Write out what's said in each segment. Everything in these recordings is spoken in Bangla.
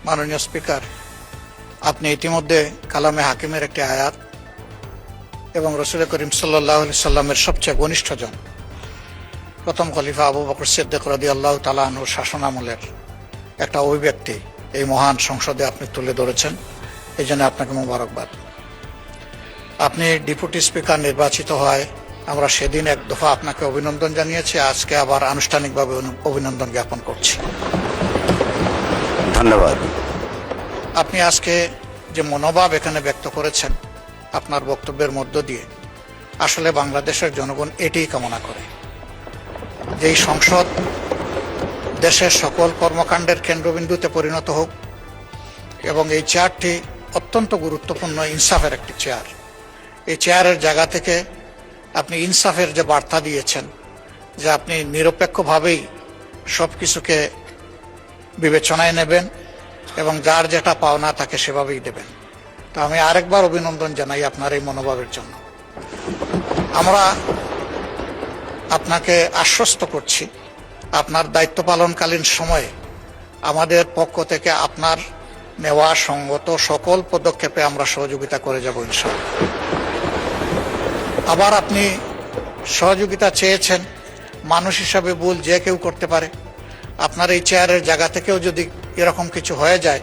মাননীয় স্পিকার, আপনি ইতিমধ্যে কালামে হাকিমের একটি আয়াত এবং রসুল করিম সাল্লাল্লাহু আলাইহি সাল্লামের সবচেয়ে ঘনিষ্ঠজন প্রথম খলিফা আবু বকর সিদ্দিক রাদিয়াল্লাহু তাআলা আনহুর শাসনামলের একটা অভিব্যক্তি এই মহান সংসদে আপনি তুলে ধরেছেন। এই জন্য আপনাকে মোবারকবাদ। আপনি ডেপুটি স্পিকার নির্বাচিত হয় আমরা সেদিন এক দফা আপনাকে অভিনন্দন জানিয়েছি, আজকে আবার আনুষ্ঠানিকভাবে অভিনন্দন জ্ঞাপন করছি। ধন্যবাদ। আপনি আজকে যে মনোভাব এখানে ব্যক্ত করেছেন আপনার বক্তব্যের মধ্য দিয়ে, আসলে বাংলাদেশের জনগণ এটাই কামনা করে যে এই সংসদ দেশের সকল কর্মকাণ্ডের কেন্দ্রবিন্দুতে পরিণত হোক এবং এই চেয়ারটি অত্যন্ত গুরুত্বপূর্ণ ইনসাফের একটি চেয়ার। এই চেয়ারের জায়গা থেকে আপনি ইনসাফের যে বার্তা দিয়েছেন যে আপনি নিরপেক্ষভাবেই সব কিছুকে বিবেচনায় নেবেন এবং যার যেটা পাওনা তাকে সেভাবেই দেবেন। তো আমি আরেকবার অভিনন্দন জানাই আপনার এই মনোভাবের জন্য। আমরা আপনাকে আশ্বস্ত করছি আপনার দায়িত্ব পালনকালীন সময়ে আমাদের পক্ষ থেকে আপনার নেওয়া সঙ্গত সকল পদক্ষেপে আমরা সহযোগিতা করে যাব ইনশাআল্লাহ। আবার আপনি সহযোগিতা চেয়েছেন, মানুষ হিসাবে ভুল যে কেউ করতে পারে। আপনার এই চেয়ারের জায়গা থেকেও যদি এরকম কিছু হয়ে যায়,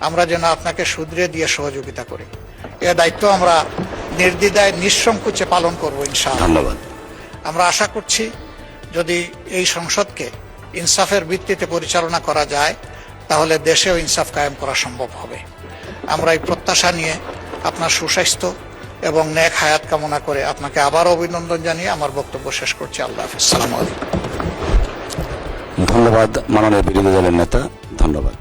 আমরা যেন আপনাকে শুধরে দিয়ে সহযোগিতা করি। এ দায়িত্ব আমরা নির্দ্বিধায় নিঃসংকোচে পালন করব ইনশাআল্লাহ। ধন্যবাদ। আমরা আশা করছি যদি এই সংসদকে ইনসাফের ভিত্তিতে পরিচালনা করা যায় তাহলে দেশেও ইনসাফ কায়েম করা সম্ভব হবে। আমরা এই প্রত্যাশা নিয়ে আপনার সুস্বাস্থ্য এবং নেক হায়াত কামনা করে আপনাকে আবার অভিনন্দন জানিয়ে আমার বক্তব্য শেষ করছি। আল্লাহ হাফেজ। আসসালামু আলাইকুম। ধন্যবাদ মাননীয় বিরোধী দলের নেতা। ধন্যবাদ।